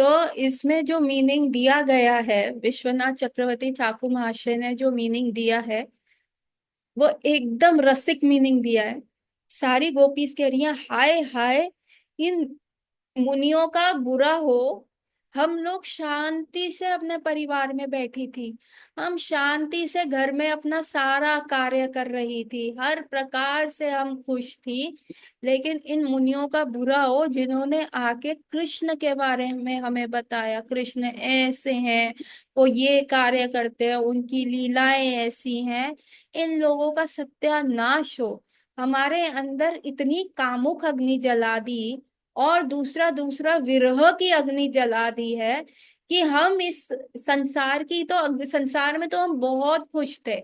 तो इसमें जो मीनिंग दिया गया है, विश्वनाथ चक्रवर्ती ठाकुर महाशय ने जो मीनिंग दिया है वो एकदम रसिक मीनिंग दिया है। सारी गोपीज कह रही हैं, हाय हाय, इन मुनियों का बुरा हो। हम लोग शांति से अपने परिवार में बैठी थी, हम शांति से घर में अपना सारा कार्य कर रही थी, हर प्रकार से हम खुश थी। लेकिन इन मुनियों का बुरा हो जिन्होंने आके कृष्ण के बारे में हमें बताया, कृष्ण ऐसे हैं, वो ये कार्य करते हैं, उनकी लीलाएं ऐसी हैं। इन लोगों का सत्यानाश हो। हमारे अंदर इतनी कामुक अग्नि जला दी और दूसरा दूसरा विरह की अग्नि जला दी है कि हम इस संसार में तो हम बहुत खुश थे।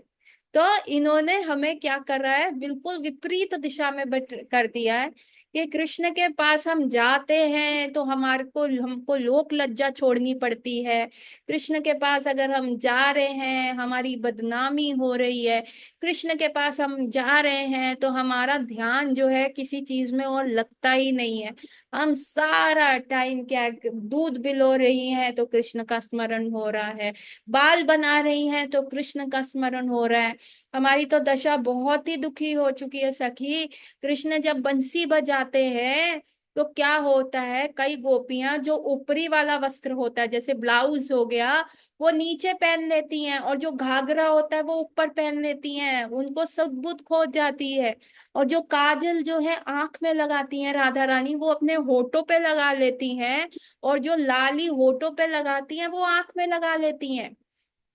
तो इन्होंने हमें क्या कर रहा है, बिल्कुल विपरीत दिशा में कर दिया है कि कृष्ण के पास हम जाते हैं तो हमारे को हमको लोक लज्जा छोड़नी पड़ती है। कृष्ण के पास अगर हम जा रहे हैं हमारी बदनामी हो रही है। कृष्ण के पास हम जा रहे हैं तो हमारा ध्यान जो है किसी चीज में और लगता ही नहीं है। हम सारा टाइम क्या, दूध बिलो रही हैं तो कृष्ण का स्मरण हो रहा है, बाल बना रही हैं तो कृष्ण का स्मरण हो रहा है। हमारी तो दशा बहुत ही दुखी हो चुकी है सखी। कृष्ण जब बंसी बजाते हैं तो क्या होता है, कई गोपियां जो ऊपरी वाला वस्त्र होता है जैसे ब्लाउज हो गया वो नीचे पहन लेती हैं, और जो घाघरा होता है वो ऊपर पहन लेती हैं, उनको सद्बुद्ध खो जाती है। और जो काजल जो है आंख में लगाती हैं राधा रानी, वो अपने होठों पे लगा लेती हैं, और जो लाली होठों पे लगाती हैं वो आंख में लगा लेती हैं।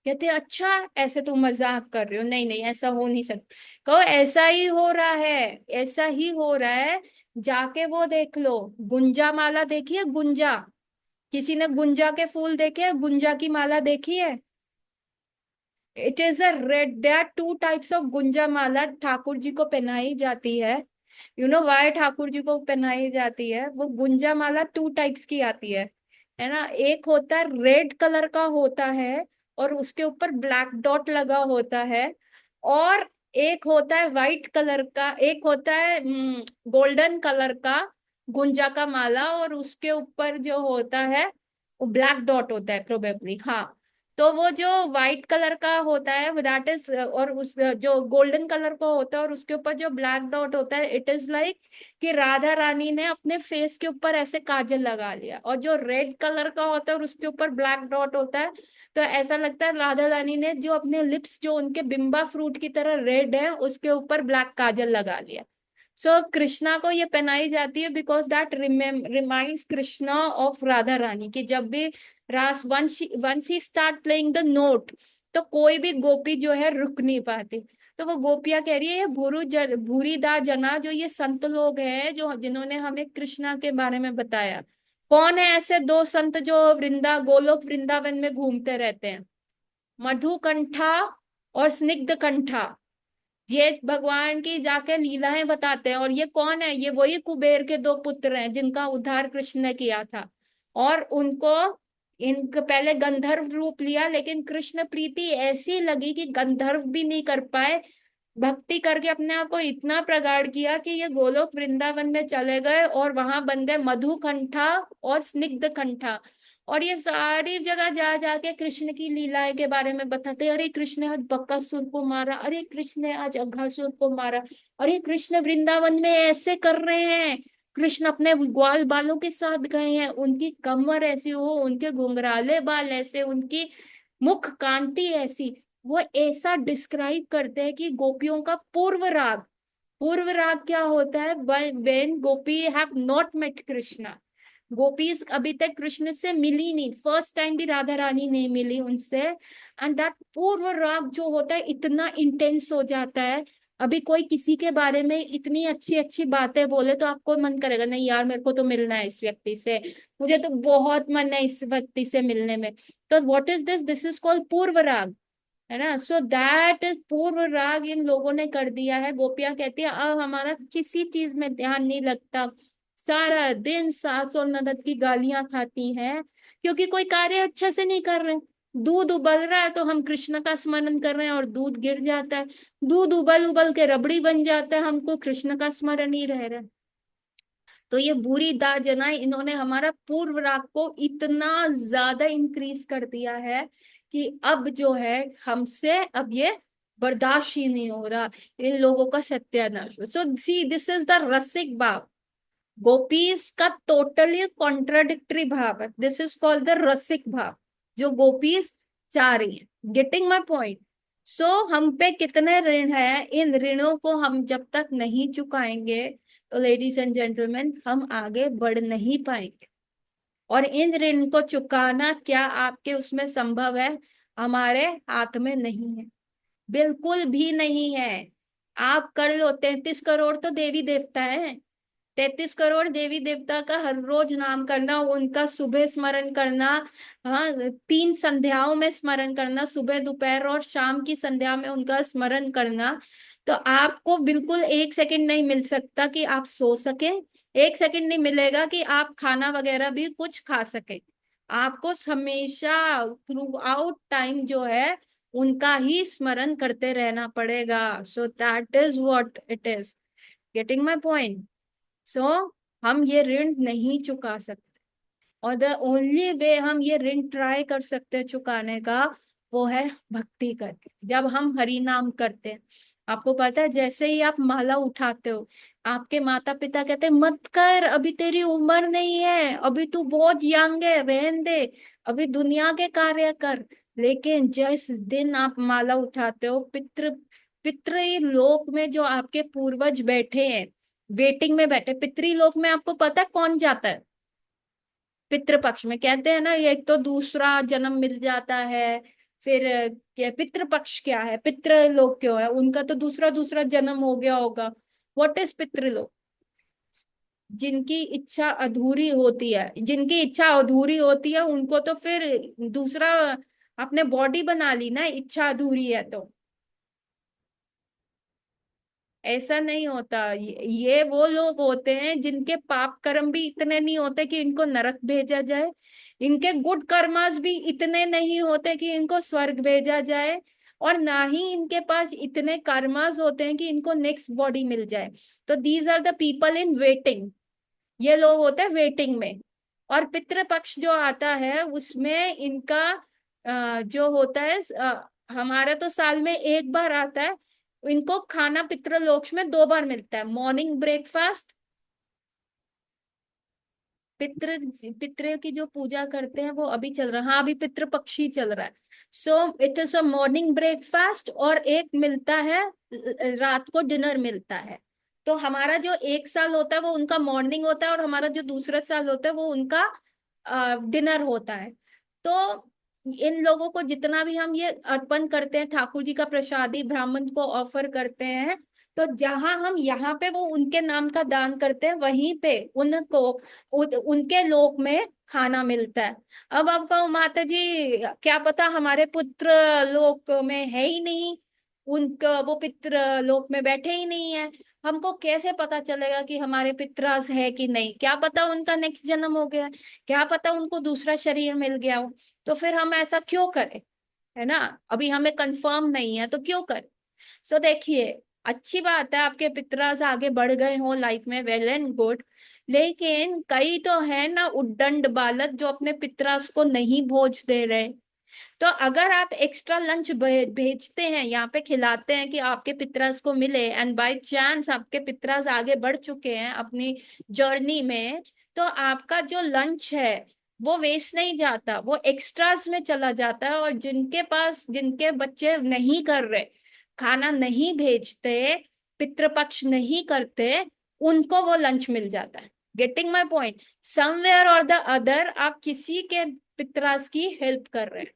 कहते हैं, अच्छा ऐसे तुम मजाक कर रहे हो, नहीं नहीं ऐसा हो नहीं सकता। कहो ऐसा ही हो रहा है, ऐसा ही हो रहा है। जाके वो देख लो, गुंजा माला देखी है, गुंजा? किसी ने गुंजा के फूल देखे हैं, गुंजा की माला देखी है? It is a red, there are two types of गुंजा माला ठाकुर जी को पहनाई जाती है। You know why Thakur ji को पहनाई जाती है? वो गुंजा माला टू टाइप्स की आती है ना। एक होता है रेड कलर का होता है और उसके ऊपर ब्लैक डॉट लगा होता है। और एक होता है व्हाइट कलर का, एक होता है गोल्डन कलर का गुंजा का माला, और उसके ऊपर जो होता है वो ब्लैक डॉट होता है प्रोबेबली, हाँ। तो वो जो व्हाइट कलर का होता है दैट इज, और उस जो गोल्डन कलर का होता है और उसके ऊपर जो ब्लैक डॉट होता है, इट इज लाइक कि राधा रानी ने अपने फेस के ऊपर ऐसे काजल लगा लिया। और जो रेड कलर का होता है और उसके ऊपर ब्लैक डॉट होता है, तो ऐसा लगता है राधा रानी ने जो अपने लिप्स जो उनके बिम्बा फ्रूट की तरह रेड है उसके ऊपर ब्लैक काजल लगा लिया। सो कृष्णा को ये पहनाई जाती है because that reminds Krishna of Radha Rani, कि जब भी रास once he start playing the note, तो कोई भी गोपी जो है रुक नहीं पाती। तो वो गोपियां कह रही है, ये भूरी दा जना, जो ये संत लोग हैं जो जिन्होंने हमें कृष्णा के बारे में बताया, कौन है ऐसे दो संत जो गोलोक वृंदावन में घूमते रहते हैं? मधुकंठा और स्निग्ध कंठा। ये भगवान की जाके लीलाएं बताते हैं। और ये कौन है? ये वही कुबेर के दो पुत्र हैं जिनका उद्धार कृष्ण ने किया था। और उनको इनका पहले गंधर्व रूप लिया, लेकिन कृष्ण प्रीति ऐसी लगी कि गंधर्व भी नहीं कर पाए। भक्ति करके अपने आप को इतना प्रगाढ़ किया कि ये गोलोक वृंदावन में चले गए और वहां बन गए मधुकंठा और स्निग्ध कंठा। और ये सारी जगह जा जाके कृष्ण की लीलाएं के बारे में बताते, अरे कृष्ण ने आज बकासुर को मारा, अरे कृष्ण ने आज अघासुर को मारा, अरे कृष्ण वृंदावन में ऐसे कर रहे हैं, कृष्ण अपने ग्वाल बालों के साथ गए हैं, उनकी कमर ऐसी हो, उनके घुंघराले बाल ऐसे, उनकी मुख कांति ऐसी। वो ऐसा डिस्क्राइब करते हैं कि गोपियों का पूर्व राग। पूर्व राग क्या होता है? When gopi have not met Krishna, gopis अभी तक कृष्ण से मिली नहीं, फर्स्ट टाइम भी राधा रानी नहीं मिली उनसे, एंड दैट पूर्व राग जो होता है इतना इंटेंस हो जाता है। अभी कोई किसी के बारे में इतनी अच्छी अच्छी बातें बोले तो आपको मन करेगा, नहीं यार मेरे को तो मिलना है इस व्यक्ति से, मुझे तो बहुत मन है इस व्यक्ति से मिलने में। तो what is this? This is called पूर्व राग, है ना। सो दैट पूर्व राग इन लोगों ने कर दिया है। गोपियां कहती है अब हमारा किसी चीज में ध्यान नहीं लगता, सारा दिन सास और ननद की गालियां खाती हैं क्योंकि कोई कार्य अच्छे से नहीं कर रहे। दूध उबल रहा है तो हम कृष्ण का स्मरण कर रहे हैं और दूध गिर जाता है, दूध उबल उबल के रबड़ी बन जाता है, हमको कृष्ण का स्मरण ही रह रहा है। तो ये बुरी दाह जनाई, इन्होंने हमारा पूर्व राग को इतना ज्यादा इंक्रीज कर दिया है कि अब जो है हमसे अब ये बर्दाश्त ही नहीं हो रहा, इन लोगों का सत्यानाश। सो सी दिस इज द रसिक भाव, गोपीज का टोटली कॉन्ट्राडिक्टरी भाव है, दिस इज कॉल्ड द रसिक भाव जो गोपीज चाह रही है। Getting my point? सो हम पे कितने ऋण है, इन ऋणों को हम जब तक नहीं चुकाएंगे तो लेडीज एंड जेंटलमैन हम आगे बढ़ नहीं पाएंगे। और इन ऋण को चुकाना क्या आपके उसमें संभव है? हमारे हाथ में नहीं है, बिल्कुल भी नहीं है। आप कर लो, 33 करोड़ तो देवी देवता है, 33 करोड़ देवी देवता का हर रोज नाम करना, उनका सुबह स्मरण करना, हाँ 3 संध्याओं में स्मरण करना, सुबह दोपहर और शाम की संध्या में उनका स्मरण करना। तो आपको बिल्कुल 1 सेकंड नहीं मिल सकता कि आप सो सके, 1 सेकंड नहीं मिलेगा कि आप खाना वगैरह भी कुछ खा सके। आपको हमेशा थ्रू आउट टाइम जो है उनका ही स्मरण करते रहना पड़ेगा। So that is what it is. Getting my point? So हम ये ऋण नहीं चुका सकते, और द ओनली वे हम ये ऋण ट्राई कर सकते हैं चुकाने का, वो है भक्ति करके। जब हम हरि नाम करते हैं, आपको पता है जैसे ही आप माला उठाते हो, आपके माता पिता कहते हैं मत कर, अभी तेरी उम्र नहीं है, अभी तू बहुत यंग है, रहन दे, अभी दुनिया के कार्य कर। लेकिन जिस दिन आप माला उठाते हो, पितृ पितृ लोक में जो आपके पूर्वज बैठे हैं, वेटिंग में बैठे, पितृलोक में आपको पता है कौन जाता है? पितृपक्ष में कहते हैं ना, ये एक तो दूसरा जन्म मिल जाता है, फिर क्या पितृपक्ष क्या है, पितृलोक क्यों है, उनका तो दूसरा दूसरा जन्म हो गया होगा। व्हाट इज पितृलोक? जिनकी इच्छा अधूरी होती है, जिनकी इच्छा अधूरी होती है उनको तो फिर दूसरा अपने बॉडी बना ली ना, इच्छा अधूरी है तो। ऐसा नहीं होता, ये वो लोग होते हैं जिनके पाप कर्म भी इतने नहीं होते कि इनको नरक भेजा जाए, इनके गुड कर्मास भी इतने नहीं होते कि इनको स्वर्ग भेजा जाए, और ना ही इनके पास इतने कर्मास होते हैं कि इनको नेक्स्ट बॉडी मिल जाए। तो these are the people in waiting, ये लोग होते हैं वेटिंग में। और पितृपक्ष जो आता है उसमें इनका जो होता है हमारा तो साल में एक बार आता है, इनको खाना पितृलोक में 2 बार मिलता है, मॉर्निंग ब्रेकफास्ट। पितृ पितृ की जो पूजा करते हैं वो अभी चल रहा है, हाँ अभी पितृपक्षी चल रहा है। So it is a morning breakfast, और एक मिलता है रात को डिनर मिलता है। तो हमारा जो 1 साल होता है वो उनका मॉर्निंग होता है, और हमारा जो दूसरा साल होता है वो उनका डिनर होता है। तो इन लोगों को जितना भी हम ये अर्पण करते हैं, ठाकुर जी का प्रसादी ब्राह्मण को ऑफर करते हैं, तो जहां हम यहाँ पे वो उनके नाम का दान करते हैं, वहीं पे उनको उनके लोक में खाना मिलता है। अब आप कहो माता जी क्या पता हमारे पुत्र लोक में है ही नहीं, उनका वो पितृ लोक में बैठे ही नहीं है, हमको कैसे पता चलेगा कि हमारे पितराज है कि नहीं? क्या पता उनका नेक्स्ट जन्म हो गया है, क्या पता उनको दूसरा शरीर मिल गया हो। तो फिर हम ऐसा क्यों करें? है ना, अभी हमें कंफर्म नहीं है तो क्यों करें? सो देखिए, अच्छी बात है आपके पितराज आगे बढ़ गए हो लाइफ में, वेल एंड गुड। लेकिन कई तो है ना उद्दंड बालक जो अपने पितराज को नहीं भोज दे रहे। तो अगर आप एक्स्ट्रा लंच भेजते हैं, यहाँ पे खिलाते हैं कि आपके पितराज को मिले, एंड बाय चांस आपके पितराज आगे बढ़ चुके हैं अपनी जर्नी में, तो आपका जो लंच है वो वेस्ट नहीं जाता, वो एक्स्ट्रास में चला जाता है। और जिनके पास, जिनके बच्चे नहीं कर रहे, खाना नहीं भेजते, पितृपक्ष नहीं करते, उनको वो लंच मिल जाता है। Getting my point? समवेयर और द अदर आप किसी के पितराज की हेल्प कर रहे हैं।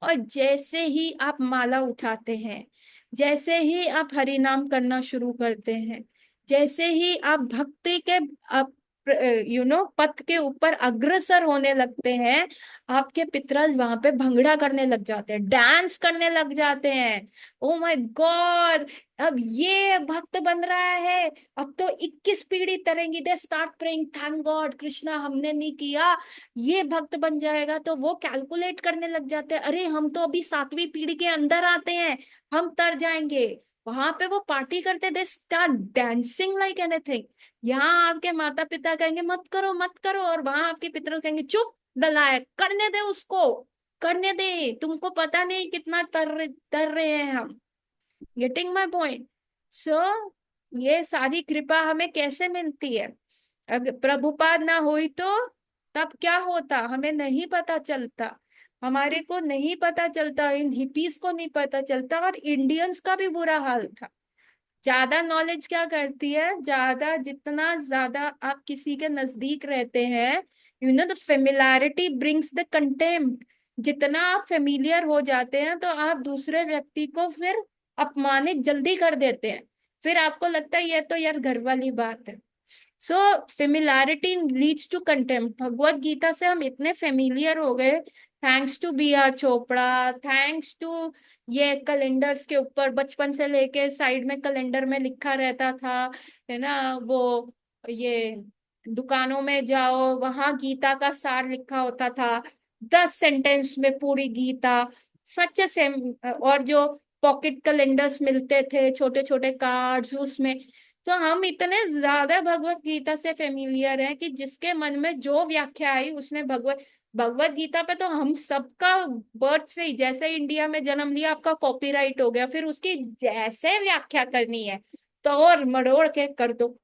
और जैसे ही आप माला उठाते हैं, जैसे ही आप हरि नाम करना शुरू करते हैं, जैसे ही आप भक्ति के आप पथ के ऊपर अग्रसर होने लगते हैं, आपके पितराज वहां पे भंगड़ा करने लग जाते हैं, डांस करने लग जाते हैं। ओ माय गॉड, अब ये भक्त बन रहा है, अब तो 21 पीढ़ी तरेंगी, they start praying thank God Krishna हमने नहीं किया, ये भक्त बन जाएगा। तो वो कैलकुलेट करने लग जाते हैं, अरे हम तो अभी 7वीं पीढ़ी के अंदर आते हैं, हम तर जाएंगे। वहां पे वो पार्टी करते, they start dancing like anything. यहाँ आपके माता पिता कहेंगे मत करो मत करो, और वहां आपके पितर कहेंगे चुप नलायक, करने दे उसको, करने दे, तुमको पता नहीं कितना तर रहे हैं हम। Getting my point? सो ये सारी कृपा हमें कैसे मिलती है? अगर प्रभुपाद ना हुई तो तब क्या होता हमें नहीं पता चलता, हमारे को नहीं पता चलता, इन हिपीज को नहीं पता चलता, और इंडियंस का भी बुरा हाल था। ज्यादा नॉलेज क्या करती है, ज्यादा जितना ज्यादा आप किसी के नजदीक रहते हैं, you know the familiarity brings the contempt. जितना आप फेमिलियर हो जाते हैं तो आप दूसरे व्यक्ति को फिर अपमानित जल्दी कर देते हैं, फिर आपको लगता है ये तो यार घर वाली बात है। So familiarity leads to contempt. Bhagavad Gita से हम इतने फेमिलियर हो गए, thanks to B R Chopra, thanks to ये कैलेंडर्स के ऊपर बचपन से लेके साइड में कैलेंडर में लिखा रहता था, है ना, वो ये दुकानों में जाओ वहां गीता का सार लिखा होता था, 10 सेंटेंस में पूरी गीता, सच से। और जो पॉकेट कैलेंडर्स मिलते थे, छोटे छोटे कार्ड्स उसमें, तो हम इतने ज्यादा भगवत गीता से फेमिलियर हैं कि जिसके मन में जो व्याख्या आई उसने भगवत भगवत गीता पे तो हम सबका बर्थ से ही, जैसे इंडिया में जन्म लिया आपका कॉपीराइट हो गया, फिर उसकी जैसे व्याख्या करनी है तो और मरोड़ के कर दो।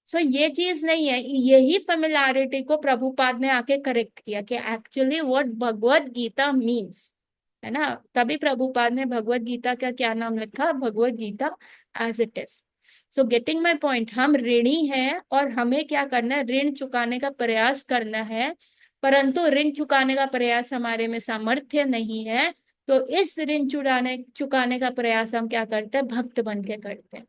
सो ये चीज नहीं है, यही फेमिलियरिटी को प्रभुपाद ने आके करेक्ट किया कि actually what Bhagavad Gita means, है ना। तभी प्रभुपाद ने भगवत गीता का क्या नाम लिखा, Bhagavad Gita as it is. So getting my point, हम ऋणी हैं और हमें क्या करना है, ऋण चुकाने का प्रयास करना है, परंतु ऋण चुकाने का प्रयास हमारे में सामर्थ्य नहीं है। तो इस ऋण चुकाने चुकाने का प्रयास हम क्या करते हैं, भक्त बन के करते हैं।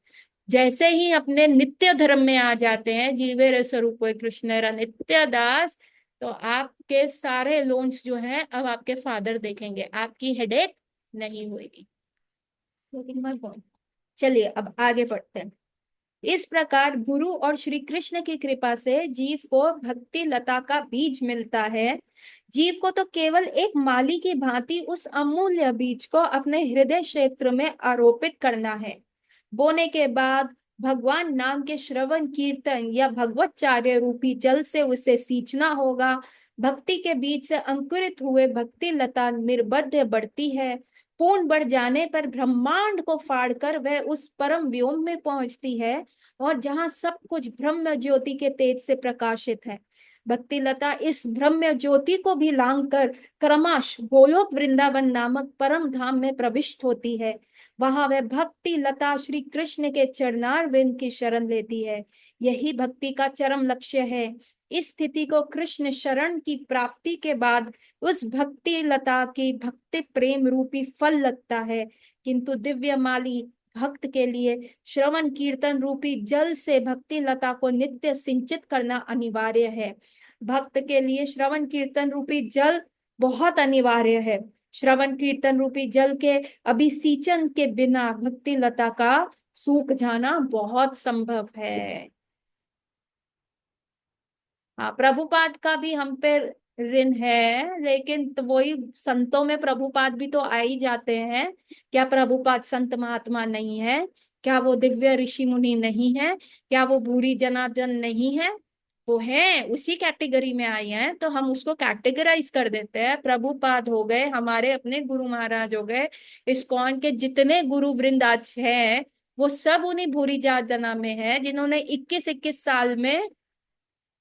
जैसे ही अपने नित्य धर्म में आ जाते हैं, जीवे रे स्वरूप कृष्ण रा नित्य दास, तो आपके सारे लोन्स जो हैं अब आपके फादर देखेंगे, आपकी हेडेक नहीं होगी। चलिए अब आगे बढ़ते हैं। इस प्रकार गुरु और श्री कृष्ण की कृपा से जीव को भक्ति लता का बीज मिलता है। जीव को तो केवल एक माली की भांति उस अमूल्य बीज को अपने हृदय क्षेत्र में आरोपित करना है। बोने के बाद भगवान नाम के श्रवण कीर्तन या भगवतचार्य रूपी जल से उसे सींचना होगा। भक्ति के बीज से अंकुरित हुए भक्ति लता निर्बद्ध बढ़ती है। पूर्ण बढ़ जाने पर ब्रह्मांड को फाड़कर वह उस परम व्योम में पहुंचती है, और जहां सब कुछ ब्रह्म ज्योति के तेज से प्रकाशित है। भक्ति लता इस ब्रह्म ज्योति को भी लांग कर क्रमश गोलोक वृंदावन नामक परम धाम में प्रविष्ट होती है। वहां वह भक्ति लता श्री कृष्ण के चरणारविंद की शरण लेती है। यही भक्ति का चरम लक्ष्य है। इस स्थिति को कृष्ण शरण की प्राप्ति के बाद उस भक्ति लता की भक्ति प्रेम रूपी फल लगता है। किंतु दिव्य माली भक्त के लिए श्रवण कीर्तन रूपी जल से भक्ति लता को नित्य सिंचित करना अनिवार्य है। भक्त के लिए श्रवण कीर्तन रूपी जल बहुत अनिवार्य है। श्रवण कीर्तन रूपी जल के अभिसिंचन के बिना भक्ति लता का सूख जाना बहुत संभव है। हाँ, प्रभुपाद का भी हम पे ऋण है, लेकिन तो वही संतों में प्रभुपाद भी तो आ ही जाते हैं। क्या प्रभुपाद संत महात्मा नहीं है? क्या वो दिव्य ऋषि मुनि नहीं है? क्या वो भूरी जनार्दन नहीं है? वो है, उसी कैटेगरी में आई हैं, तो हम उसको कैटेगराइज कर देते हैं। प्रभुपाद हो गए हमारे अपने गुरु महाराज हो गए, इस्कॉन के जितने गुरु वृंद आज हैं वो सब उन्हीं भूरी जात जना में है, जिन्होंने 21-21 साल में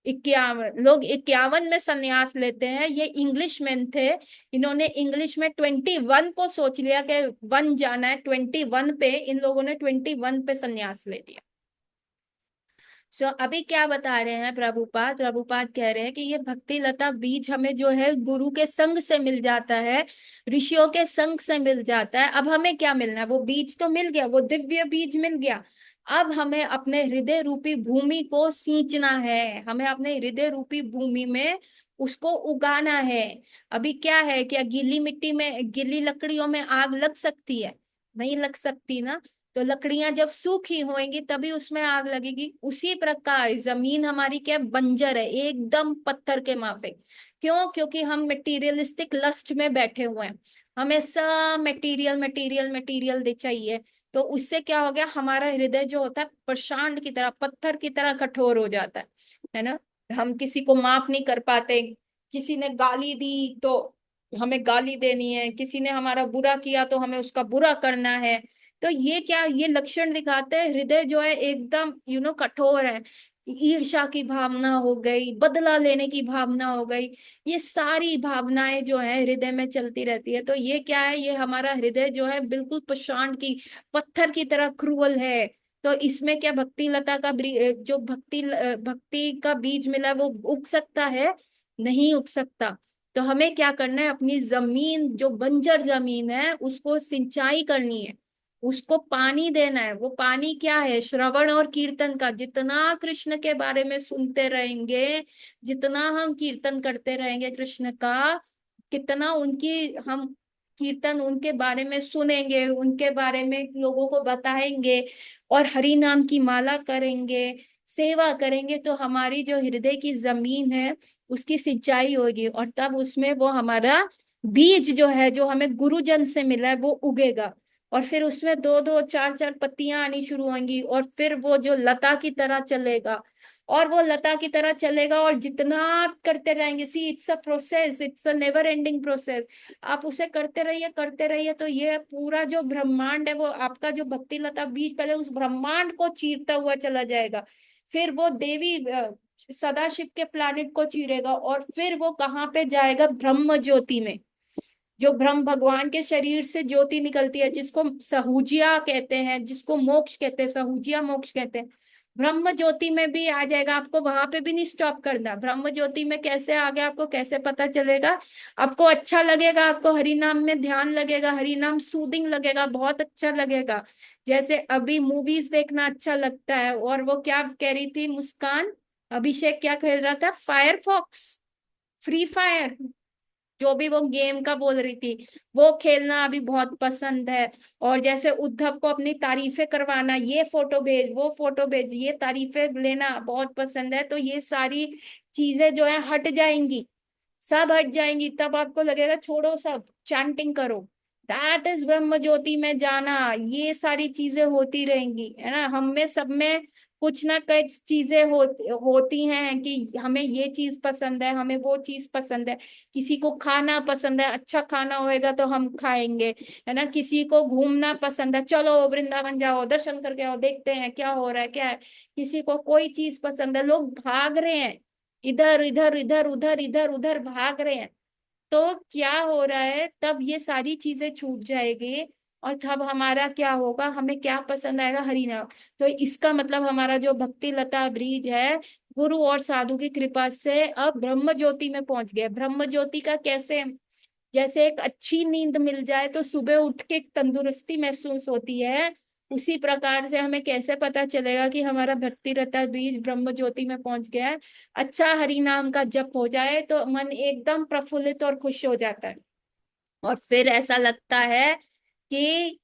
51 लोग 51 में संन्यास लेते हैं। ये इंग्लिश मैन थे, इन्होंने इंग्लिश में 21 को सोच लिया कि 1 जाना है, 21 पे इन लोगों ने 21 पे संन्यास ले लिया। सो अभी क्या बता रहे हैं प्रभुपाद, प्रभुपाद कह रहे हैं कि ये भक्ति लता बीज हमें जो है गुरु के संग से मिल जाता है, ऋषियों के संग से मिल जाता है। अब हमें क्या मिलना है, वो बीज तो मिल गया, वो दिव्य बीज मिल गया। अब हमें अपने हृदय रूपी भूमि को सींचना है, हमें अपने हृदय रूपी भूमि में उसको उगाना है। अभी क्या है, क्या गीली मिट्टी में, गीली लकड़ियों में आग लग सकती है? नहीं लग सकती ना। तो लकड़ियां जब सूखी होंगी तभी उसमें आग लगेगी। उसी प्रकार जमीन हमारी क्या बंजर है, एकदम पत्थर के माफिक। क्यों? क्योंकि हम मटेरियलिस्टिक लस्ट में बैठे हुए हैं, हमें सब मटेरियल मटेरियल मटेरियल दे चाहिए। तो उससे क्या हो गया, हमारा हृदय जो होता है प्रशांत की तरह, पत्थर की तरह कठोर हो जाता है ना। हम किसी को माफ नहीं कर पाते, किसी ने गाली दी तो हमें गाली देनी है, किसी ने हमारा बुरा किया तो हमें उसका बुरा करना है। तो ये क्या, ये लक्षण दिखाते हैं हृदय जो है एकदम कठोर है। ईर्ष्या की भावना हो गई, बदला लेने की भावना हो गई, ये सारी भावनाएं जो है हृदय में चलती रहती है। तो ये क्या है, ये हमारा हृदय जो है बिल्कुल पाषाण की, पत्थर की तरह क्रूवल है। तो इसमें क्या भक्ति लता का जो भक्ति का बीज मिला वो उग सकता है? नहीं उग सकता। तो हमें क्या करना है, अपनी जमीन जो बंजर जमीन है उसको सिंचाई करनी है, उसको पानी देना है। वो पानी क्या है, श्रवण और कीर्तन का। जितना कृष्ण के बारे में सुनते रहेंगे, जितना हम कीर्तन करते रहेंगे कृष्ण का, कितना उनकी हम कीर्तन उनके बारे में सुनेंगे, उनके बारे में लोगों को बताएंगे, और हरि नाम की माला करेंगे, सेवा करेंगे, तो हमारी जो हृदय की जमीन है उसकी सिंचाई होगी, और तब उसमें वो हमारा बीज जो है, जो हमें गुरुजन से मिला है, वो उगेगा। और फिर उसमें दो दो चार चार पत्तियां आनी शुरू होंगी, और फिर वो जो लता की तरह चलेगा, और वो लता की तरह चलेगा। और जितना आप करते रहेंगे, see it's a process, it's a never ending process. आप उसे करते रहिए, तो ये पूरा जो ब्रह्मांड है, वो आपका जो भक्ति लता बीज पहले उस ब्रह्मांड को चीरता हुआ चला जाएगा। फिर वो देवी सदाशिव के प्लानिट को चीरेगा, और फिर वो कहाँ पे जाएगा, ब्रह्म ज्योति में। जो ब्रह्म भगवान के शरीर से ज्योति निकलती है, जिसको सहूजिया कहते हैं, जिसको मोक्ष कहते हैं, सहूजिया मोक्ष कहते हैं, ब्रह्म ज्योति में भी आ जाएगा। आपको वहां पे भी नहीं स्टॉप करना। ब्रह्म ज्योति में कैसे आ गया, आपको कैसे पता चलेगा? आपको अच्छा लगेगा, आपको हरि नाम में ध्यान लगेगा, हरि नाम सूदिंग लगेगा, बहुत अच्छा लगेगा। जैसे अभी मूवीज देखना अच्छा लगता है, और वो क्या कह रही थी मुस्कान, अभिषेक क्या खेल रहा था, फायरफॉक्स, फ्री फायर, जो भी वो गेम का बोल रही थी, वो खेलना अभी बहुत पसंद है। और जैसे उद्धव को अपनी तारीफें करवाना, ये फोटो भेज, वो फोटो भेज, ये तारीफें लेना बहुत पसंद है। तो ये सारी चीजें जो है हट जाएंगी, सब हट जाएंगी। तब आपको लगेगा छोड़ो सब, चैंटिंग करो, दैट इज ब्रह्म ज्योति में जाना। ये सारी चीजें होती रहेंगी, है ना। हम में सब में कुछ ना कुछ चीजें होती हैं कि हमें ये चीज पसंद है, हमें वो चीज पसंद है। किसी को खाना पसंद है, अच्छा खाना होएगा तो हम खाएंगे, है ना। किसी को घूमना पसंद है, चलो वृंदावन जाओ, दर्शन करके आओ, देखते हैं क्या हो रहा है, क्या है। किसी को कोई चीज पसंद है, लोग भाग रहे हैं, इधर इधर इधर उधर इधर उधर भाग रहे हैं। तो क्या हो रहा है, तब ये सारी चीजें छूट जाएगी, और तब हमारा क्या होगा, हमें क्या पसंद आएगा, हरि नाम। तो इसका मतलब हमारा जो भक्ति लता ब्रिज है, गुरु और साधु की कृपा से अब ब्रह्म ज्योति में पहुंच गया। ब्रह्म ज्योति का कैसे, जैसे एक अच्छी नींद मिल जाए तो सुबह उठ के एक तंदुरुस्ती महसूस होती है, उसी प्रकार से हमें कैसे पता चलेगा कि हमारा भक्ति रता बीज ब्रह्म ज्योति में पहुंच गया है। अच्छा हरि नाम का जप हो जाए तो मन एकदम प्रफुल्लित और खुश हो जाता है, और फिर ऐसा लगता है कि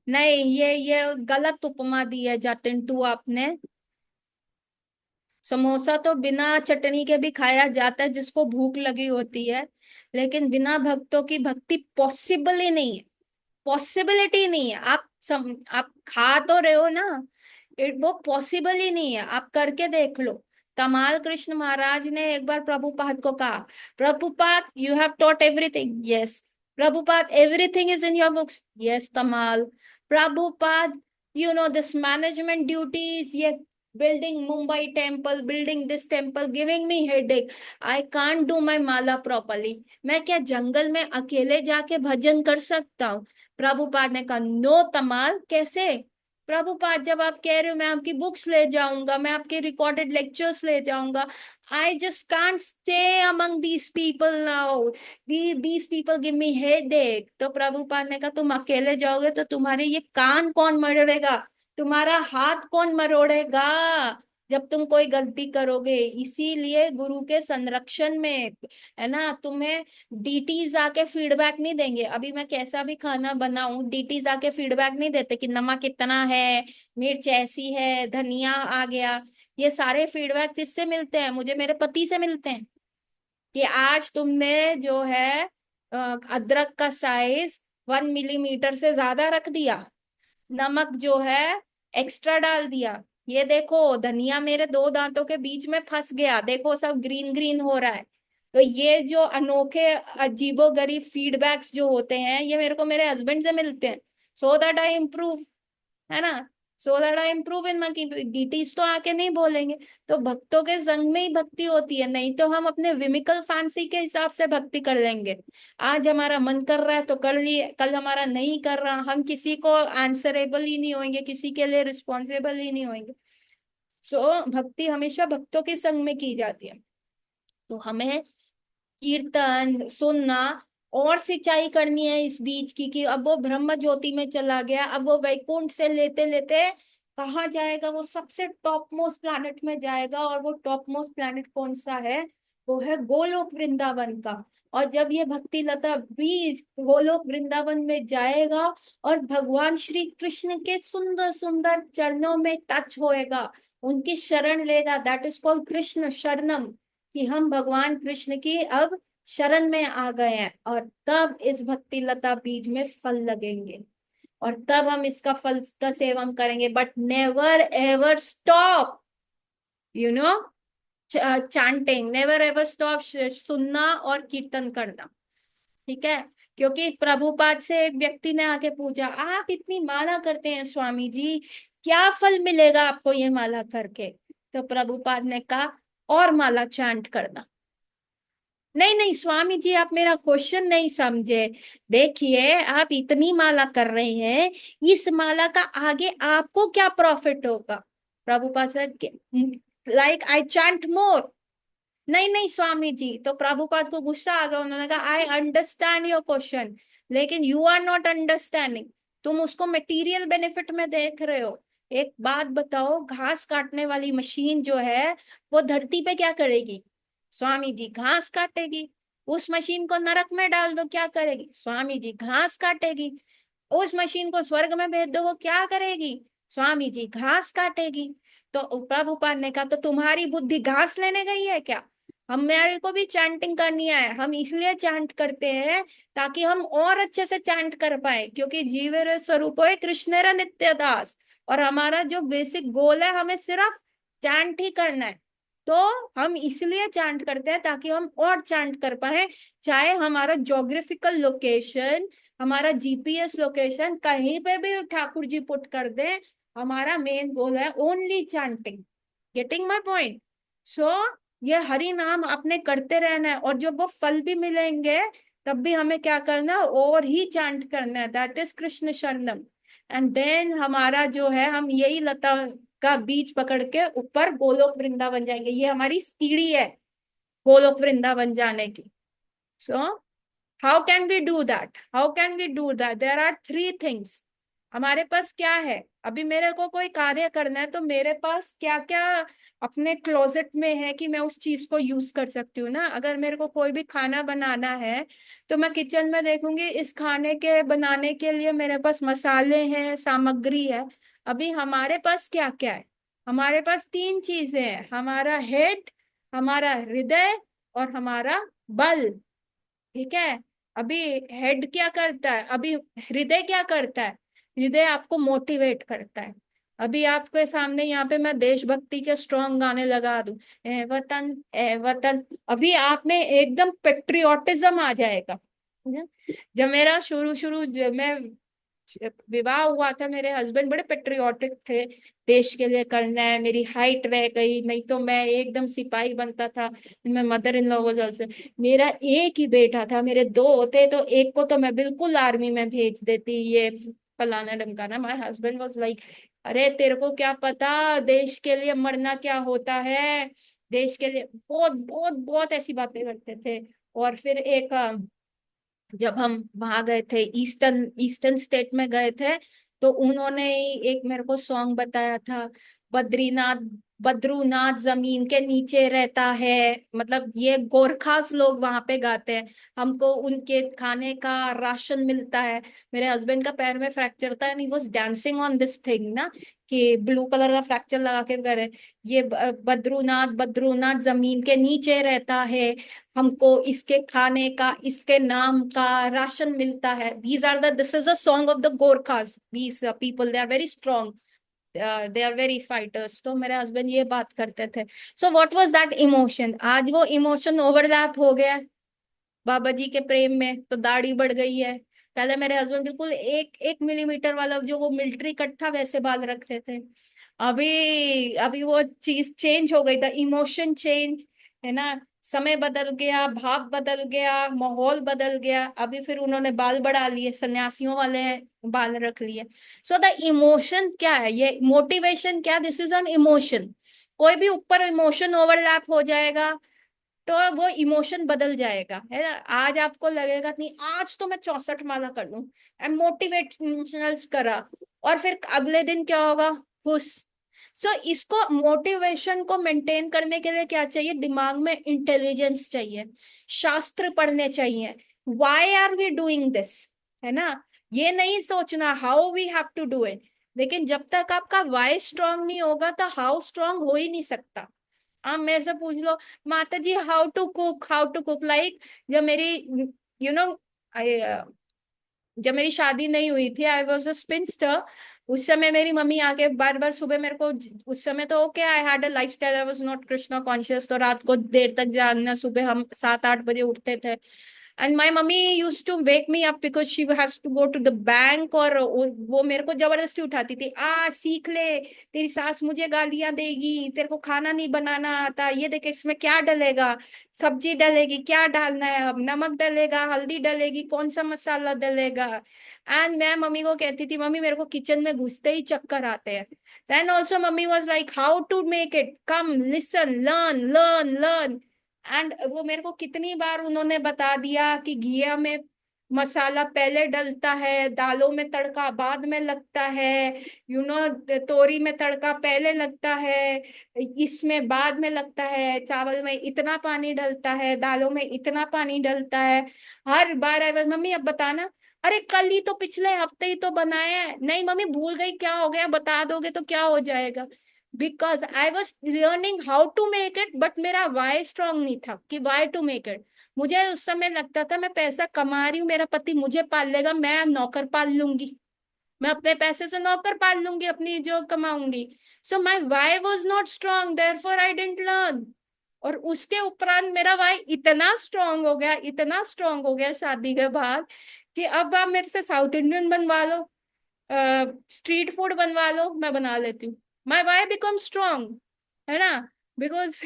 नहीं, ये गलत उपमा दी है जतिन टू आपने। समोसा तो बिना चटनी के भी खाया जाता है जिसको भूख लगी होती है, लेकिन बिना भक्तों की भक्ति पॉसिबल ही नहीं है, पॉसिबिलिटी नहीं है। आप खा तो रहे हो ना, वो पॉसिबल ही नहीं है। आप करके देख लो। तमाल कृष्ण महाराज ने एक बार प्रभुपाद को कहा, Prabhupada you have taught everything, yes. Prabhupada everything is in your books, yes Tamal. Prabhupada you know this management duties, ये building Mumbai temple, building this temple, giving me headache, I can't do my mala properly. मैं क्या जंगल में अकेले जाके भजन कर सकता हूँ? प्रभुपाद ने कहा, नो तमाल, कैसे? प्रभुपाद जब आप कह रहे हो मैं आपकी बुक्स ले जाऊंगा, मैं आपके रिकॉर्डेड लेक्चर्स ले जाऊंगा, I just can't stay among these people now, these people give me headache. तो प्रभुपाद ने कहा, तुम अकेले जाओगे तो तुम्हारे ये कान कौन मरोड़ेगा, तुम्हारा हाथ कौन मरोड़ेगा जब तुम कोई गलती करोगे? इसीलिए गुरु के संरक्षण में, है ना, तुम्हें डीटीज आके फीडबैक नहीं देंगे। अभी मैं कैसा भी खाना बनाऊं, डीटीज आके फीडबैक नहीं देते कि नमक कितना है, मिर्च ऐसी है, धनिया आ गया। ये सारे फीडबैक किससे मिलते हैं? मुझे मेरे पति से मिलते हैं, कि आज तुमने जो है अदरक का साइज 1 मिलीमीटर से ज्यादा रख दिया, नमक जो है एक्स्ट्रा डाल दिया, ये देखो धनिया मेरे 2 दांतों के बीच में फंस गया, देखो सब ग्रीन ग्रीन हो रहा है। तो ये जो अनोखे अजीबोगरीब फीडबैक्स जो होते हैं, ये मेरे को मेरे हस्बैंड से मिलते हैं, सो दैट आई इम्प्रूव, है ना, so that I improve in my deities तो आके नहीं बोलेंगे। तो भक्तों के संग में ही भक्ति होती है, नहीं तो हम अपने विमिकल फैंसी के हिसाब से भक्ति कर लेंगे। आज हमारा मन कर रहा है तो कर लिए, कल हमारा नहीं कर रहा, हम किसी को आंसरेबल ही नहीं होंगे, किसी के लिए रिस्पॉन्सिबल ही नहीं होंगे। सो भक्ति हमेशा भक्तों के संग में की जाती है। तो हमें कीर्तन सुनना और सिंचाई करनी है इस बीच की, कि अब वो ब्रह्म ज्योति में चला गया, अब वो वैकुंठ से लेते लेते कहाँ जाएगा, वो सबसे टॉप मोस्ट प्लैनेट में जाएगा। और वो टॉप मोस्ट प्लैनेट कौन सा है, वो है गोलोक वृंदावन का। और जब ये भक्ति लता बीज गोलोक वृंदावन में जाएगा और भगवान श्री कृष्ण के सुंदर सुंदर चरणों में टच होएगा, उनकी शरण लेगा, दैट इज कॉल्ड कृष्ण शरणम, कि हम भगवान कृष्ण की अब शरण में आ गए हैं। और तब इस भक्ति लता बीज में फल लगेंगे, और तब हम इसका फल का सेवन करेंगे, but never ever stop, you know, chanting, never ever stop सुनना और कीर्तन करना। ठीक है, क्योंकि प्रभुपाद से एक व्यक्ति ने आके पूछा, आप इतनी माला करते हैं स्वामी जी, क्या फल मिलेगा आपको ये माला करके? तो प्रभुपाद ने कहा, और माला चांट करना। नहीं नहीं स्वामी जी, आप मेरा क्वेश्चन नहीं समझे। देखिए, आप इतनी माला कर रहे हैं, इस माला का आगे आपको क्या प्रॉफिट होगा? Prabhupada sir, like I chant more. नहीं नहीं स्वामी जी, तो प्रभुपाद को गुस्सा आ गया, उन्होंने कहा, आई अंडरस्टैंड योर क्वेश्चन, लेकिन यू आर नॉट अंडरस्टैंडिंग, तुम उसको मटेरियल बेनिफिट में देख रहे हो। एक बात बताओ, घास काटने वाली मशीन जो है, वो धरती पे क्या करेगी? स्वामी जी, घास काटेगी। उस मशीन को नरक में डाल दो, क्या करेगी? स्वामी जी, घास काटेगी। उस मशीन को स्वर्ग में भेज दो, वो क्या करेगी? स्वामी जी, घास काटेगी। तो प्रभुपाद ने कहा, तो तुम्हारी बुद्धि घास लेने गई है क्या? हमारे को भी चैंटिंग करनी है, हम इसलिए चैंट करते हैं ताकि हम और अच्छे से चैंट कर पाए, क्योंकि जीवेर स्वरूप है कृष्णेर नित्य दास, और हमारा जो बेसिक गोल है, हमें सिर्फ चैंट ही करना है। तो हम इसलिए चैंट करते हैं ताकि हम और चैंट कर पाए, चाहे हमारा जोग्राफिकल लोकेशन, हमारा जीपीएस लोकेशन कहीं पे भी ठाकुर जी पुट कर दे, हमारा मेन गोल है only chanting. Getting my point? So ये हरि नाम आपने करते रहना है, और जब वो फल भी मिलेंगे, तब भी हमें क्या करना है, और ही चांट करना है, दैट इज कृष्ण शरणम। एंड देन हमारा जो है, हम यही लता का बीज पकड़ के ऊपर गोलोक वृंदावन जाएंगे, ये हमारी सीढ़ी है गोलोक वृंदावन जाने की। So how can we do that, how can we do that? There are 3 things. हमारे पास क्या है? अभी मेरे को कोई कार्य करना है, तो मेरे पास क्या क्या अपने क्लोजेट में है कि मैं उस चीज को यूज कर सकती हूँ ना। अगर मेरे को कोई भी खाना बनाना है, तो मैं किचन में देखूंगी, इस खाने के बनाने के लिए मेरे पास मसाले हैं, सामग्री है। अभी हमारे पास क्या क्या है? हमारे पास 3 चीजें हैं, हमारा हेड, हमारा हृदय, और हमारा बल। ठीक है, अभी हेड क्या करता है, अभी हृदय क्या करता है? हृदय आपको मोटिवेट करता है। अभी आपके सामने यहाँ पे मैं देशभक्ति के स्ट्रॉन्ग गाने लगा दूं, ए वतन ए वतन, अभी आप में एकदम पेट्रियोटिज्म आ जाएगा। जब मेरा शुरू शुरू जब मैं विवाह हुआ था, मेरे हस्बैंड बड़े पेट्रियोटिक थे, देश के लिए करना है, मेरी हाइट रह गई, नहीं तो मैं एकदम सिपाही बनता था। मैं mother in law was also, मेरा एक ही बेटा था, मेरे 2 होते तो एक को तो मैं बिल्कुल आर्मी में भेज देती, ये फलाना ढमकाना। माय हस्बैंड वाज लाइक, अरे तेरे को क्या पता देश के लिए मरना क्या होता है, देश के लिए, बहुत बहुत बहुत ऐसी बातें करते थे। और फिर एक जब हम वहां गए थे, ईस्टर्न ईस्टर्न स्टेट में गए थे, तो उन्होंने ही एक मेरे को सॉन्ग बताया था, बद्रीनाथ बद्रीनाथ जमीन के नीचे रहता है, मतलब ये गोरखास लोग वहां पे गाते हैं। हमको उनके खाने का राशन मिलता है। मेरे हस्बैंड का पैर में फ्रैक्चर था and he was dancing on this thing ना, कि ब्लू कलर का फ्रैक्चर लगा के करे, ये बद्रीनाथ बद्रीनाथ जमीन के नीचे रहता है, हमको इसके खाने का, इसके नाम का राशन मिलता है। These are the this is a song of the Gorkhas, these people they are very strong, they are very fighters. तो मेरे हस्बैंड ये बात करते थे। So what was that emotion, आज वो इमोशन ओवरलैप हो गया है बाबा जी के प्रेम में, तो दाढ़ी बढ़ गई है। पहले मेरे हस्बैंड बिल्कुल 1 1 मिलीमीटर वाला जो वो मिलिट्री कट था वैसे बाल रखते थे। अभी अभी वो चीज चेंज हो गई, द इमोशन चेंज, है ना। समय बदल गया, भाव बदल गया, माहौल बदल गया। अभी फिर उन्होंने बाल बढ़ा लिए, सन्यासियों वाले बाल रख लिए। सो द इमोशन क्या है, ये मोटिवेशन क्या, दिस इज एन इमोशन। कोई भी ऊपर इमोशन ओवरलैप हो जाएगा तो वो इमोशन बदल जाएगा, है ना। आज आपको लगेगा नहीं, आज तो मैं 64 माला कर लूं, मोटिवेशनल करा, और फिर अगले दिन क्या होगा, खुश। सो इसको मोटिवेशन को मेंटेन करने के लिए क्या चाहिए, दिमाग में इंटेलिजेंस चाहिए, शास्त्र पढ़ने चाहिए। Why are we doing this, है ना। ये नहीं सोचना how we have to do it, लेकिन जब तक आपका वाई स्ट्रांग नहीं होगा तो हाउ स्ट्रांग हो ही नहीं सकता। आप मेरे से पूछ लो, माता जी हाउ टू कुक लाइक, जब मेरी यू नो आई जब मेरी शादी नहीं हुई थी, आई वॉज अ स्पिंस्टर। उस समय मेरी मम्मी आके बार बार सुबह मेरे को, उस समय तो okay I had a life style, I was not Krishna conscious, तो रात को देर तक जागना, सुबह हम 7 8 बजे उठते थे। And my mummy use to wake me up because she has to go to the bank, और वो मेरे को जबरदस्ती उठाती थी, आ सीख ले, तेरी सास मुझे गालियां देगी, तेरे को खाना नहीं बनाना आता, ये देख इसमें क्या डलेगा, सब्जी डलेगी, क्या डालना है, अब नमक डलेगा, हल्दी डलेगी, कौन सा मसाला डलेगा। एंड मैं मम्मी को कहती थी, मम्मी मेरे को किचन में घुसते ही चक्कर आते हैं। Then also mummy was like how to make it, come listen learn learn learn. And वो मेरे को कितनी बार उन्होंने बता दिया कि घिया में मसाला पहले डलता है, दालों में तड़का बाद में लगता है, तोरी में तड़का पहले लगता है, इसमें बाद में लगता है, चावल में इतना पानी डलता है, दालों में इतना पानी डलता है। हर बार आई वाज, मम्मी अब बताना, अरे कल ही तो, पिछले हफ्ते ही तो बनाया है, नहीं मम्मी भूल गई, क्या हो गया, बता दोगे तो क्या हो जाएगा। Because I was learning how to make it, but मेरा वाई स्ट्रांग नहीं था कि वाई टू मेक इट। मुझे उस समय लगता था मैं पैसा कमा रही हूँ, मेरा पति मुझे पाल लेगा, मैं नौकर पाल लूंगी, मैं अपने पैसे से नौकर पाल लूंगी अपनी जो कमाऊंगी। So my why was not strong, therefore I didn't learn. और उसके उपरांत मेरा वाई इतना स्ट्रांग हो गया, इतना स्ट्रांग हो गया शादी के बाद, कि अब आप मेरे से साउथ इंडियन बनवा लो, स्ट्रीट फूड बनवा लो, मैं बना लेती हूँ। माई वाई बिकम स्ट्रांग, है ना। Because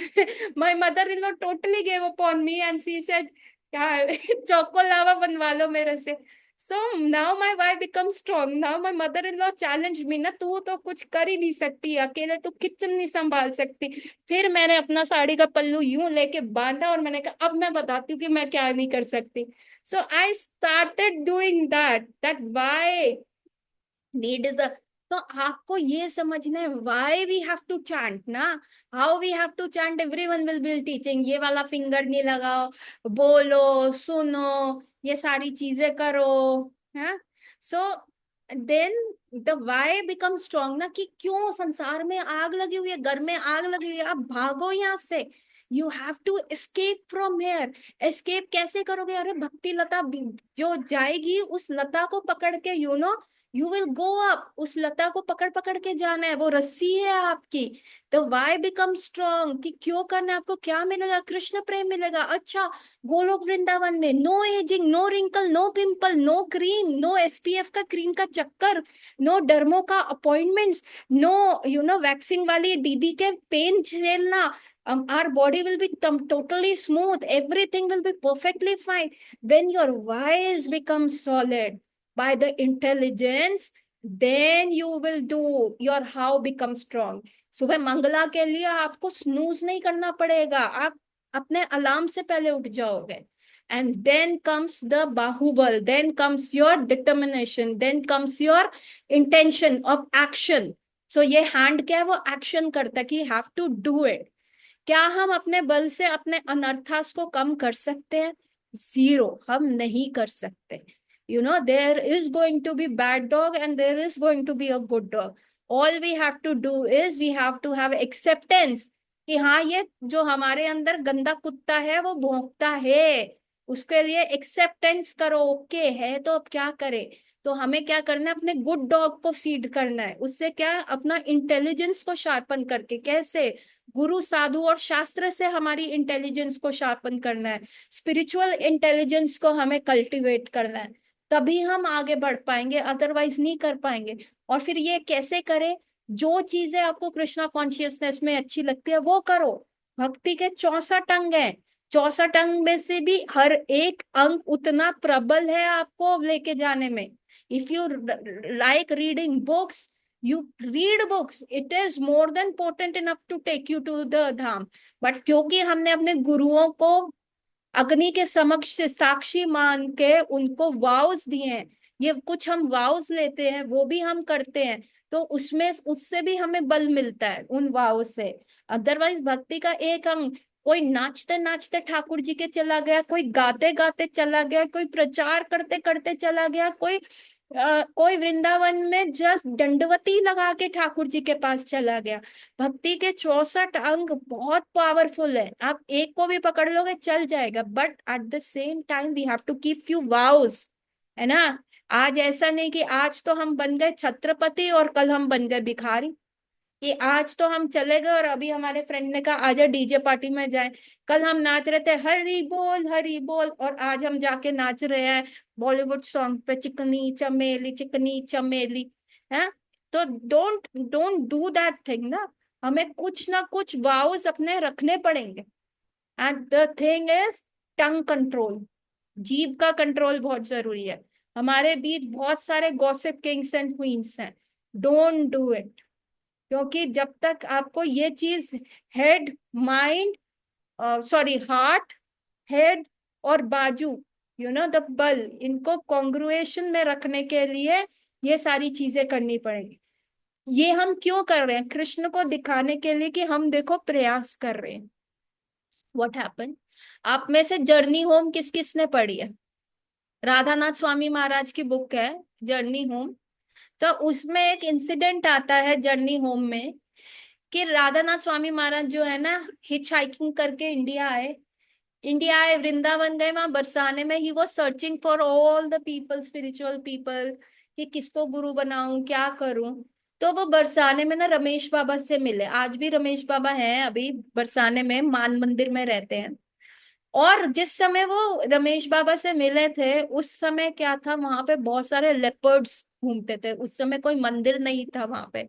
my mother in law totally gave up on me and she said, क्या चोको लावा बनवा लो मेरे से। So now my why become strong, now my mother in law challenge me ना, तू तो कुछ कर ही नहीं सकती अकेले, तू किचन नहीं संभाल सकती। फिर मैंने अपना साड़ी का पल्लू यूं लेके बांधा और मैंने कहा अब मैं बताती हूँ कि मैं क्या नहीं कर सकती। So I started doing that why need is the. तो आपको ये समझना है why we have to chant ना, how we have to chant, everyone will be teaching, ये वाला फिंगर नहीं लगाओ, बोलो, सुनो, ये सारी चीजें करो, है। So then the why become strong ना, कि क्यों संसार में आग लगी हुई है, घर में आग लगी हुई है, आप भागो यहाँ से, you have to escape from here. Escape कैसे करोगे, अरे भक्ति लता जो जाएगी उस लता को पकड़ के, यू विल गो अप, उस लता को पकड़ पकड़ के जाना है, वो रस्सी है आपकी। तो वाई बिकम स्ट्रॉन्ग, कि क्यों करना है आपको, क्या मिलेगा, कृष्ण प्रेम मिलेगा। अच्छा, गोलोक वृंदावन में no ageing, no wrinkle, no pimple, no cream, no SPF का क्रीम का चक्कर, नो डर्मो का अपॉइंटमेंट्स, नो वैक्सिंग वाली दीदी के पेन झेलना। Our body will be totally smooth, everything will be perfectly fine when your whys become solid by the intelligence, then you will do your how become strong। सुबह मंगला के लिए आपको snooze नहीं करना पड़ेगा, आप अपने अलार्म से पहले उठ जाओगे। And then comes the bahubal, then comes your determination, then comes your intention of action। सो ये हैंड क्या है, वो एक्शन करता है कि हैव टू डू इट। क्या हम अपने बल से अपने अनर्थास को कम कर सकते हैं? जीरो, हम नहीं कर सकते। There is going to be bad dog and there is going to be a good dog. All we have to do is we have to have acceptance कि हाँ, ये जो हमारे अंदर गंदा कुत्ता है वो भौंकता है, उसके लिए एक्सेप्टेंस करो। ओके है तो अब क्या करें? तो हमें क्या करना है, अपने गुड डॉग को फीड करना है। उससे क्या, अपना इंटेलिजेंस को शार्पन करके। कैसे? गुरु साधु और शास्त्र से हमारी इंटेलिजेंस को शार्पन करना है। स्पिरिचुअल इंटेलिजेंस को हमें कल्टीवेट करना है। तभी हम आगे बढ़ पाएंगे, अदरवाइज नहीं कर पाएंगे। और फिर ये कैसे करें? जो चीजें आपको कृष्णा कॉन्शियसनेस में अच्छी लगती है वो करो। भक्ति के 64 अंग हैं। 64 अंग में से भी हर एक अंग उतना प्रबल है आपको लेके जाने में। If you like reading books, you read books, it is more than potent enough to take you to the Dham. But क्योंकि हमने अपने गुरुओं को अग्नि के समक्ष साक्षी मान के उनको वाउस दिए हैं, ये कुछ हम वाउस लेते हैं वो भी हम करते हैं, तो उसमें उससे भी हमें बल मिलता है उन वाव से। अदरवाइज भक्ति का एक अंग, कोई नाचते नाचते ठाकुर जी के चला गया, कोई गाते गाते चला गया, कोई प्रचार करते करते चला गया, कोई वृंदावन में जस्ट दंडवती लगा के ठाकुर जी के पास चला गया। भक्ति के 64 अंग बहुत पावरफुल है, आप एक को भी पकड़ लोगे चल जाएगा, but at the same time we have to keep few vows, है ना। आज ऐसा नहीं कि आज तो हम बन गए छत्रपति और कल हम बन गए भिखारी, कि आज तो हम चले गए और अभी हमारे फ्रेंड ने कहा आजा डीजे पार्टी में जाए। कल हम नाच रहे थे हरी बोल और आज हम जाके नाच रहे हैं बॉलीवुड सॉन्ग पे, चिकनी चमेली है। तो don't don't do that thing ना। हमें कुछ ना कुछ वाउस अपने रखने पड़ेंगे। And the thing is tongue control, जीभ का कंट्रोल बहुत जरूरी है। हमारे बीच बहुत सारे गॉसिप किंग्स एंड क्वींस हैं, डोंट डू इट। क्योंकि जब तक आपको ये चीज, head, mind, sorry heart, head और बाजू, द बल, इनको कॉन्ग्रुएशन में रखने के लिए ये सारी चीजें करनी पड़ेगी। ये हम क्यों कर रहे हैं? कृष्ण को दिखाने के लिए कि हम देखो प्रयास कर रहे हैं। व्हाट हैपन, आप में से जर्नी होम किस किस ने पढ़ी है? राधानाथ स्वामी महाराज की बुक है जर्नी होम। तो उसमें एक इंसिडेंट आता है जर्नी होम में कि राधानाथ स्वामी महाराज जो है ना, हिच हाइकिंग करके इंडिया आए, वृंदावन गए, वहां बरसाने में ही वो searching for all the people, spiritual people, कि किसको गुरु बनाऊं, क्या करूं। तो वो बरसाने में ना रमेश बाबा से मिले। आज भी रमेश बाबा हैं, अभी बरसाने में मान मंदिर में रहते हैं। और जिस समय वो रमेश बाबा से मिले थे उस समय क्या था, वहां पे बहुत सारे लेपर्ड्स घूमते थे। उस समय कोई मंदिर नहीं था वहां पे,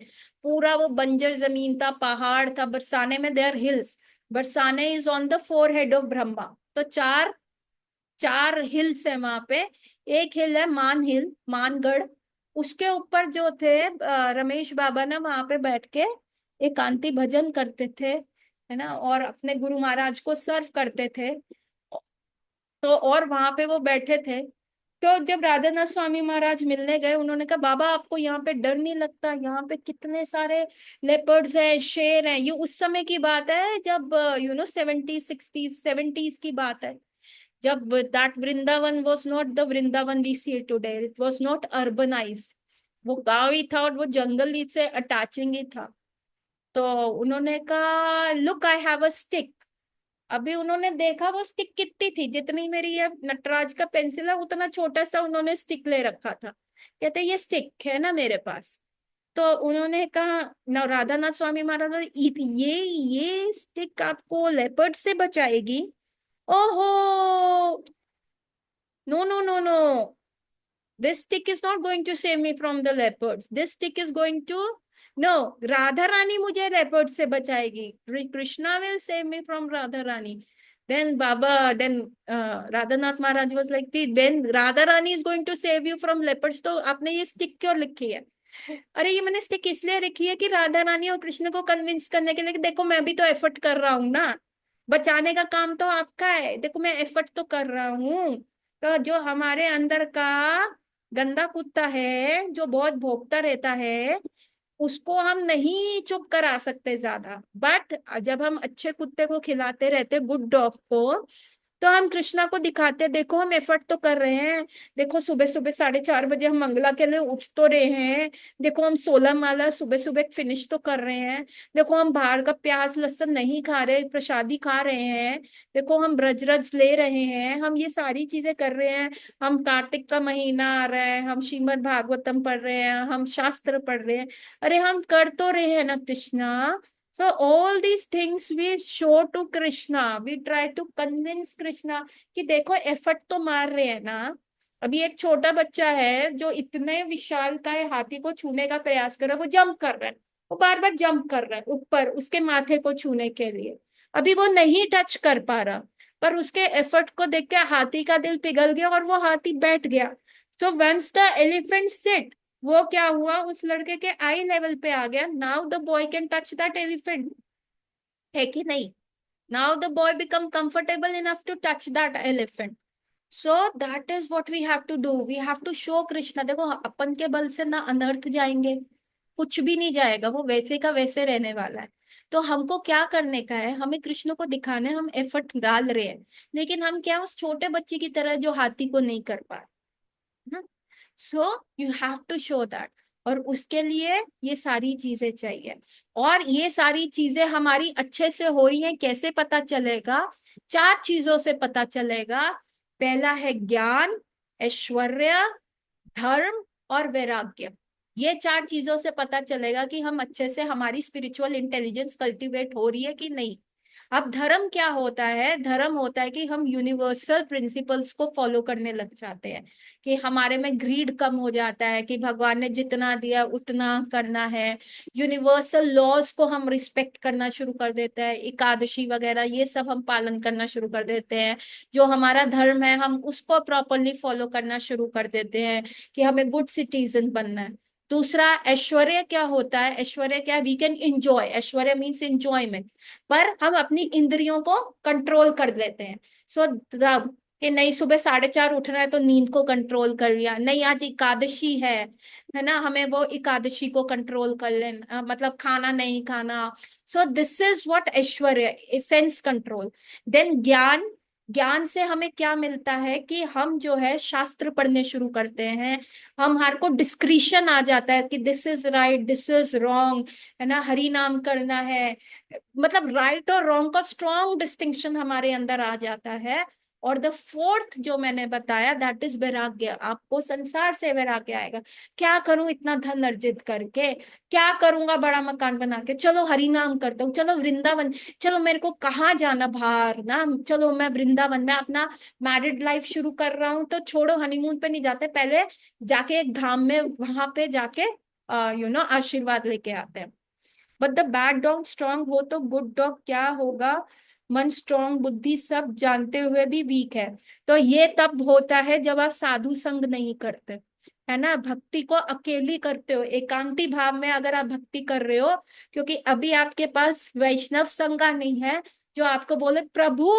पूरा वो बंजर जमीन था, पहाड़ था। बरसाने में देयर हिल्स, बरसाने is on the four head of Brahma. तो चार चार हिल्स है वहां पे। एक हिल है मान हिल, मानगढ़। उसके ऊपर जो थे रमेश बाबा ना वहां पे बैठ के एकांती भजन करते थे, है ना, और अपने गुरु महाराज को सर्व करते थे। तो और वहां पे वो बैठे थे। तो जब राधानाथ स्वामी महाराज मिलने गए, उन्होंने कहा बाबा आपको यहाँ पे डर नहीं लगता? यहाँ पे कितने सारे लेपर्ड्स हैं, शेर हैं। ये उस समय की बात है जब 70s 60s 70s की बात है, जब that Vrindavan was not the Vrindavan we see today, it was not urbanised. वो गांव ही था और वो जंगल ही से अटैचिंग ही था। तो उन्होंने कहा look I have a stick. अभी उन्होंने देखा वो स्टिक कितनी थी, जितनी मेरी ये नटराज का पेंसिल है उतना छोटा सा उन्होंने स्टिक ले रखा था। कहते ये स्टिक है ना मेरे पास। तो उन्होंने कहा ना, राधा नाथ स्वामी महाराज बोले, ये स्टिक आपको लेपर्ड से बचाएगी? ओहो, no no no no, this stick is not going to save me from the leopards, this stick is going to, no, Radha Rani मुझे leopard से बचाएगी, Krishna will save me from Radha Rani. then baba then radhanath maharaj was like, when radha rani is going to save you from leopards, तो आपने ये stick क्यों लिखी है? अरे ये मैंने स्टिक इसलिए रखी है कि राधा रानी और कृष्ण को कन्विंस करने के लिए कि देखो मैं भी तो एफर्ट कर रहा हूं ना, बचाने का काम तो आपका है, देखो मैं एफर्ट तो कर रहा हूँ। तो जो हमारे अंदर का गंदा कुत्ता है जो बहुत भोगता रहता है, उसको हम नहीं चुप करा सकते ज्यादा, बट जब हम अच्छे कुत्ते को खिलाते रहते, गुड डॉग को, तो हम कृष्णा को दिखाते, देखो हम एफर्ट तो कर रहे हैं, देखो सुबह सुबह 4:30 बजे हम मंगला के लिए उठ तो रहे हैं, देखो हम 16 माला सुबह सुबह फिनिश तो कर रहे हैं, देखो हम बाहर का प्याज लहसुन नहीं खा रहे, प्रसादी खा रहे हैं, देखो हम ब्रज रज ले रहे हैं, हम ये सारी चीजें कर रहे हैं, हम कार्तिक का महीना आ रहा है, हम श्रीमद् भागवतम पढ़ रहे हैं, हम शास्त्र पढ़ रहे हैं, अरे हम कर तो रहे हैं ना Krishna. So all these things we show to Krishna, we try to convince Krishna कि देखो एफर्ट तो मार रहे हैं ना। अभी एक छोटा बच्चा है जो इतने विशाल का हाथी को छूने का प्रयास कर रहा है, वो जंप कर रहा है, वो बार बार जंप कर रहा है ऊपर उसके माथे को छूने के लिए, अभी वो नहीं टच कर पा रहा, पर उसके एफर्ट को देख के हाथी का दिल पिघल गया और वो हाथी बैठ गया। So once the elephant sit, वो क्या हुआ, उस लड़के के आई लेवल पे आ गया, now the boy can touch that elephant, है कि नहीं। Now the boy become comfortable enough to touch that elephant. So that is what we have to do, we have to show Krishna, देखो अपन के बल से ना अनर्थ जाएंगे, कुछ भी नहीं जाएगा, वो वैसे का वैसे रहने वाला है। तो हमको क्या करने का है, हमें कृष्ण को दिखाने, हम एफर्ट डाल रहे हैं, लेकिन हम क्या उस छोटे बच्चे की तरह जो हाथी को नहीं कर पा रहे, so you have to show that. और उसके लिए ये सारी चीजें चाहिए, और ये सारी चीजें हमारी अच्छे से हो रही हैं कैसे पता चलेगा, 4 चीजों से पता चलेगा। पहला है ज्ञान, ऐश्वर्य, धर्म और वैराग्य। ये 4 चीजों से पता चलेगा कि हम अच्छे से, हमारी स्पिरिचुअल इंटेलिजेंस कल्टीवेट हो रही है कि नहीं। अब धर्म क्या होता है, धर्म होता है कि हम यूनिवर्सल प्रिंसिपल्स को फॉलो करने लग जाते हैं, कि हमारे में ग्रीड कम हो जाता है, कि भगवान ने जितना दिया उतना करना है, यूनिवर्सल लॉज को हम रिस्पेक्ट करना शुरू कर देते हैं, एकादशी वगैरह ये सब हम पालन करना शुरू कर देते हैं, जो हमारा धर्म है हम उसको प्रॉपरली फॉलो करना शुरू कर देते हैं, कि हमें गुड सिटीजन बनना है। दूसरा ऐश्वर्य क्या होता है, ऐश्वर्य क्या, वी कैन इंजॉय, ऐश्वर्य मीन्स इंजॉयमेंट, पर हम अपनी इंद्रियों को कंट्रोल कर लेते हैं। सो कि नहीं सुबह 4:30 उठना है तो नींद को कंट्रोल कर लिया, नहीं आज एकादशी है ना, हमें वो एकादशी को कंट्रोल कर लेना, मतलब खाना नहीं खाना। सो दिस इज व्हाट ऐश्वर्य, सेंस कंट्रोल। देन ज्ञान, ज्ञान से हमें क्या मिलता है कि हम जो है शास्त्र पढ़ने शुरू करते हैं, हमारे को डिस्क्रिशन आ जाता है कि this is right this is wrong, है ना, हरि नाम करना है, मतलब राइट और रॉन्ग का स्ट्रॉन्ग डिस्टिंक्शन हमारे अंदर आ जाता है। और द फोर्थ जो मैंने बताया दैट इज वैराग्य, आपको संसार से वैराग्य आएगा। क्या करूं इतना धन अर्जित करके, क्या करूंगा बड़ा मकान बना के, चलो हरि नाम करता हूँ, चलो वृंदावन, चलो मेरे को कहाँ जाना बाहर ना, चलो मैं वृंदावन में अपना मैरिड लाइफ शुरू कर रहा हूँ, तो छोड़ो हनीमून पे नहीं जाते, पहले जाके एक धाम में वहां पे जाके आशीर्वाद लेके आते हैं। But the bad dog strong हो तो गुड डॉग क्या होगा, मन स्ट्रांग बुद्धि सब जानते हुए भी वीक है। तो ये तब होता है जब आप साधु संग नहीं करते, है ना, भक्ति को अकेली करते हो, एकांती भाव में अगर आप भक्ति कर रहे हो, क्योंकि अभी आपके पास वैष्णव संगा नहीं है जो आपको बोले प्रभु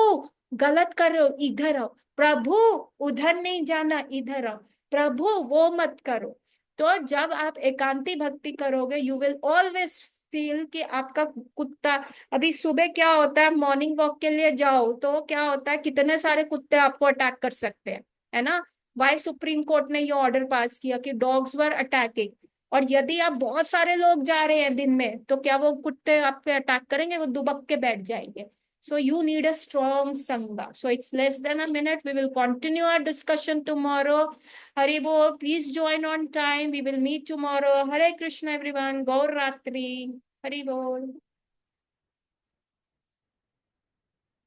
गलत कर रहे हो इधर आओ, प्रभु उधर नहीं जाना इधर आओ, प्रभु वो मत करो। तो जब आप एकांती भक्ति करोगे यू विल ऑलवेज फील कि आपका कुत्ता, अभी सुबह क्या होता है, मॉर्निंग वॉक के लिए जाओ तो क्या होता है, कितने सारे कुत्ते आपको अटैक कर सकते हैं, है ना। वाई सुप्रीम कोर्ट ने ये ऑर्डर पास किया कि डॉग्स वर अटैकिंग, और यदि आप बहुत सारे लोग जा रहे हैं दिन में तो क्या वो कुत्ते आप पे अटैक करेंगे, वो दुबक के बैठ जाएंगे। So you need a strong sangha. So it's less than a minute. We will continue our discussion tomorrow. Haribol, please join on time. We will meet tomorrow. Hare Krishna, everyone. Gaur Ratri. Haribol.